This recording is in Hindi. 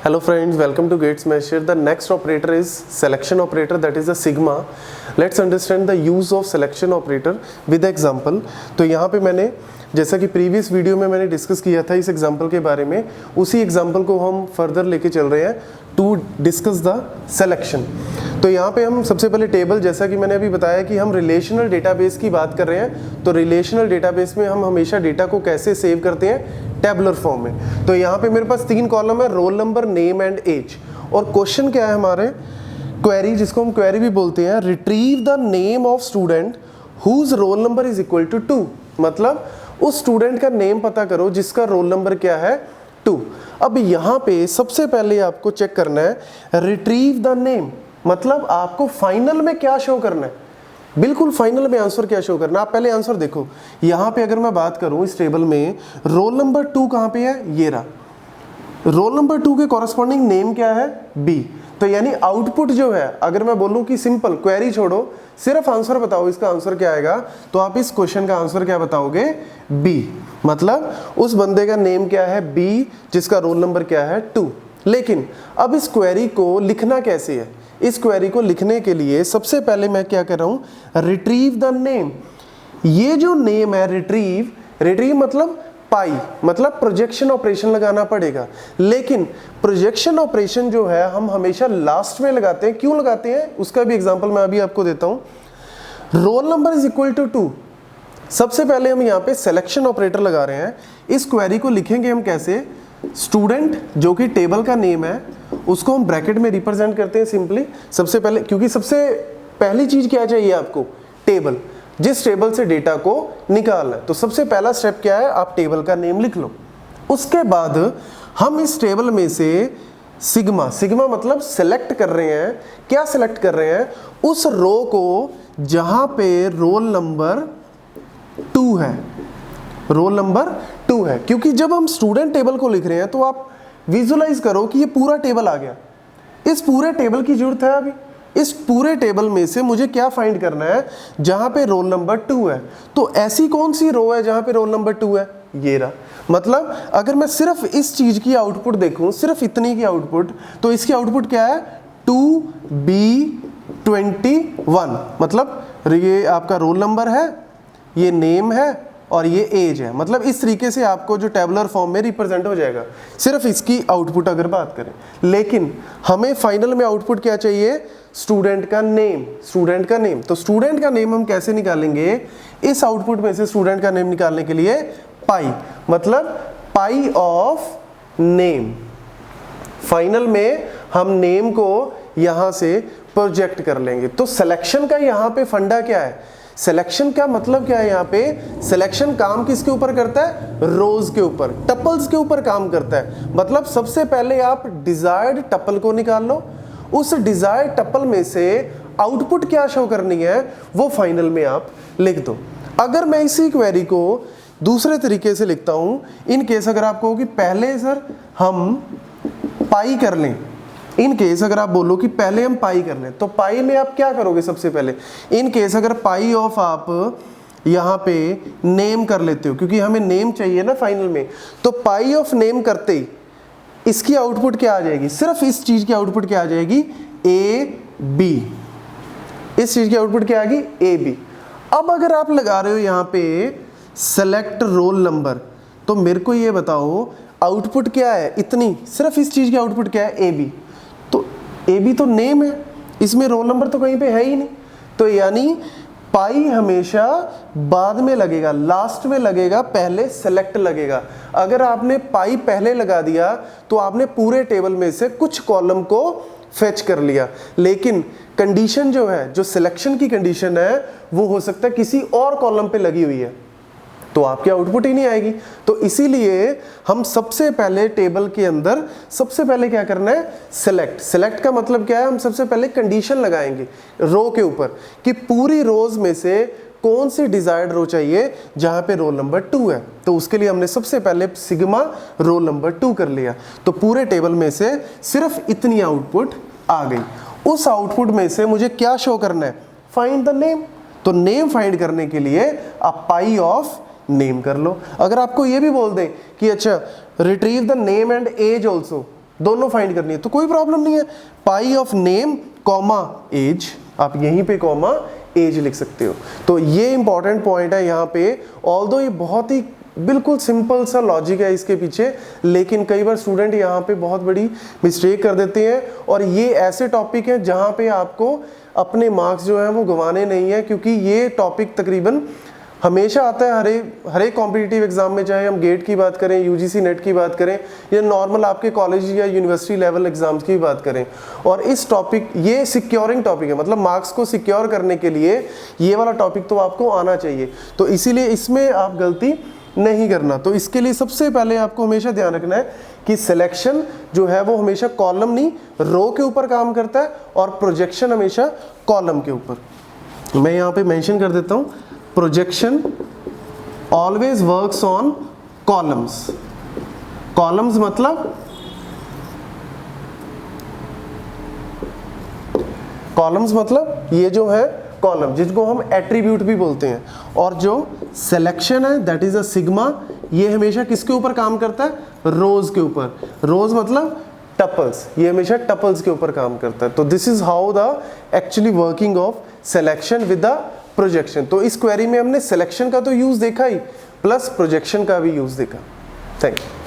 Hello friends, welcome to Gates Measure. The next operator is selection operator, that is a sigma. Let's understand the use of selection operator with example. तो यहाँ पे मैंने जैसा कि प्रीवियस वीडियो में मैंने डिस्कस किया था इस एग्जाम्पल के बारे में, उसी एग्जाम्पल को हम फर्दर लेके चल रहे हैं टू डिस्कस द सिलेक्शन। तो यहाँ पे हम सबसे पहले टेबल, जैसा कि मैंने अभी बताया कि हम रिलेशनल डेटाबेस की बात कर रहे हैं, तो रिलेशनल डेटाबेस में हम हमेशा डेटा को कैसे सेव करते हैं, टेबुलर फॉर्म में। तो यहाँ पे मेरे पास 3 कॉलम है, roll number, name and age. और क्वेश्चन क्या है हमारे, क्वेरी, जिसको हम क्वेरी भी बोलते हैं, retrieve the name of student whose roll number is equal to 2। मतलब उस स्टूडेंट का नेम पता करो जिसका रोल नंबर क्या है 2। अब यहाँ पे सबसे पहले आपको चेक करना है रिट्रीव द नेम, मतलब आपको फाइनल में क्या शो करना है, बिल्कुल फाइनल में आंसर क्या शो करना है। आप पहले आंसर देखो, यहाँ पे अगर मैं बात करूं इस टेबल में रोल नंबर 2 कहाँ पे है, ये रहा। रोल नंबर 2 के कॉरस्पॉन्डिंग नेम क्या है, बी। तो यानी आउटपुट जो है, अगर मैं बोलूं कि सिंपल क्वेरी छोड़ो, सिर्फ आंसर बताओ इसका आंसर क्या आएगा, तो आप इस क्वेश्चन का आंसर क्या बताओगे, बी। मतलब उस बंदे का नेम क्या है, बी, जिसका रोल नंबर क्या है 2। लेकिन अब इस क्वेरी को लिखना कैसे है, इस क्वेरी को लिखने के लिए सबसे पहले मैं क्या कर रहा हूं, रिट्रीव द नेम। ये जो नेम है रिट्रीव मतलब पाई, मतलब प्रोजेक्शन ऑपरेशन लगाना पड़ेगा। लेकिन प्रोजेक्शन ऑपरेशन जो है हम हमेशा लास्ट में लगाते हैं। क्यों लगाते हैं, उसका भी एग्जांपल मैं अभी आपको देता हूं। Roll number is equal to 2। सबसे पहले हम यहाँ पे सिलेक्शन ऑपरेटर लगा रहे हैं। इस क्वेरी को लिखेंगे हम कैसे, स्टूडेंट जो कि टेबल का नेम है उसको हम ब्रैकेट में रिप्रेजेंट करते हैं सिंपली। सबसे पहले, क्योंकि सबसे पहली चीज क्या चाहिए आपको, टेबल, जिस टेबल से डेटा को निकालना है। तो सबसे पहला स्टेप क्या है, आप टेबल का नेम लिख लो। उसके बाद हम इस टेबल में से सिग्मा मतलब सेलेक्ट कर रहे हैं। क्या सेलेक्ट कर रहे हैं, उस रो को जहां पे रोल नंबर 2 है, रोल नंबर 2 है। क्योंकि जब हम स्टूडेंट टेबल को लिख रहे हैं तो आप विजुलाइज करो कि ये पूरा टेबल आ गया। इस पूरे टेबल की जरूरत है अभी। इस पूरे टेबल में से मुझे क्या फाइंड करना है, जहां पे रोल नंबर 2 है। तो ऐसी कौन सी रो है जहां पे रोल नंबर 2 है, ये रहा। मतलब अगर मैं सिर्फ इस चीज की आउटपुट देखूं, सिर्फ इतनी की आउटपुट, तो इसकी आउटपुट क्या है, 2B21। मतलब ये आपका रोल नंबर है, ये नेम है और ये एज है। मतलब इस तरीके से आपको जो टेबुलर फॉर्म में रिप्रेजेंट हो जाएगा, सिर्फ इसकी आउटपुट अगर बात करें। लेकिन हमें फाइनल में आउटपुट क्या चाहिए, स्टूडेंट का नेम, स्टूडेंट का नेम। तो स्टूडेंट का नेम हम कैसे निकालेंगे, इस आउटपुट में से स्टूडेंट का नेम निकालने के लिए पाई, मतलब पाई ऑफ नेम। फाइनल में हम नेम को यहां से प्रोजेक्ट कर लेंगे। तो सिलेक्शन का यहां पे फंडा क्या है, सिलेक्शन का मतलब क्या है, यहाँ पे सिलेक्शन काम किसके ऊपर करता है, रोज के ऊपर, टपल्स के ऊपर काम करता है। मतलब सबसे पहले आप डिजायर्ड टपल को निकाल लो, उस डिजायर्ड टपल में से आउटपुट क्या शो करनी है वो फाइनल में आप लिख दो। अगर मैं इसी क्वेरी को दूसरे तरीके से लिखता हूं, इन केस अगर आप कहो कि पहले सर हम पाई कर लें, इन केस अगर आप बोलो कि पहले हम पाई कर लें, तो पाई में आप क्या करोगे, सबसे पहले इन केस अगर पाई ऑफ आप यहाँ पे नेम कर लेते हो, क्योंकि हमें नेम चाहिए ना फाइनल में, तो पाई ऑफ नेम करते ही इसकी आउटपुट क्या आ जाएगी, सिर्फ इस चीज की आउटपुट क्या आ जाएगी, AB। इस चीज की आउटपुट क्या आ गई, AB। अब अगर आप लगा रहे हो यहाँ पे सेलेक्ट रोल नंबर, तो मेरे को ये बताओ आउटपुट क्या है, इतनी, सिर्फ इस चीज की आउटपुट क्या है, AB। तो AB तो नेम है, इसमें रोल नंबर तो कहीं पे है ही नहीं। तो यानी पाई हमेशा बाद में लगेगा, लास्ट में लगेगा, पहले सेलेक्ट लगेगा। अगर आपने पाई पहले लगा दिया तो आपने पूरे टेबल में से कुछ कॉलम को फेच कर लिया। लेकिन कंडीशन जो है, जो सिलेक्शन की कंडीशन है, वो हो सकता है किसी और कॉलम पे लगी हुई है, तो आपकी आउटपुट ही नहीं आएगी। तो इसीलिए हम सबसे पहले टेबल के अंदर सबसे पहले क्या करना है, सेलेक्ट। सेलेक्ट का मतलब क्या है, हम सबसे पहले कंडीशन लगाएंगे रो के ऊपर कि पूरी रोज में से कौन सी डिजायर्ड रो चाहिए जहां पे रोल नंबर 2 है। तो उसके लिए हमने सबसे पहले सिग्मा रोल नंबर 2 कर लिया। तो पूरे टेबल में से सिर्फ इतनी आउटपुट आ गई। उस आउटपुट में से मुझे क्या शो करना है, फाइंड द नेम। तो नेम फाइंड करने के लिए आप पाई ऑफ नेम कर लो। अगर आपको ये भी बोल दें कि अच्छा retrieve the name and age also, दोनों फाइंड करनी है तो कोई प्रॉब्लम नहीं है। Pi of name comma age, आप यहीं पे कॉमा एज लिख सकते हो। तो ये इंपॉर्टेंट पॉइंट है यहाँ पे। ऑल्दो ये बहुत ही बिल्कुल सिंपल सा लॉजिक है इसके पीछे, लेकिन कई बार स्टूडेंट यहाँ पे बहुत बड़ी मिस्टेक कर देते हैं। और ये ऐसे टॉपिक है जहाँ पे आपको अपने मार्क्स जो हैं वो गंवाने नहीं है, क्योंकि ये टॉपिक तकरीबन हमेशा आता है हर एक कॉम्पिटिटिव एग्जाम में, चाहे हम गेट की बात करें, यूजीसी नेट की बात करें, या नॉर्मल आपके कॉलेज या यूनिवर्सिटी लेवल एग्जाम्स की बात करें। और इस टॉपिक, ये सिक्योरिंग टॉपिक है, मतलब मार्क्स को सिक्योर करने के लिए ये वाला टॉपिक तो आपको आना चाहिए। तो इसीलिए इसमें आप गलती नहीं करना। तो इसके लिए सबसे पहले आपको हमेशा ध्यान रखना है कि सिलेक्शन जो है वो हमेशा कॉलम नहीं रो के ऊपर काम करता है, और प्रोजेक्शन हमेशा कॉलम के ऊपर। मैं यहाँ पे मेंशन कर देता हूँ, projection always works on columns. Columns मतलब ये जो है कॉलम, जिसको हम एट्रीब्यूट भी बोलते हैं। और जो सिलेक्शन है दैट इज अ सिग्मा, ये हमेशा किसके ऊपर काम करता है? रोज के ऊपर। रोज मतलब टपल्स, ये हमेशा टपल्स के ऊपर काम करता है। तो this is how the actually working of selection with the projection. तो इस क्वेरी में हमने सिलेक्शन का तो यूज देखा ही, प्लस प्रोजेक्शन का भी यूज देखा। Thank you.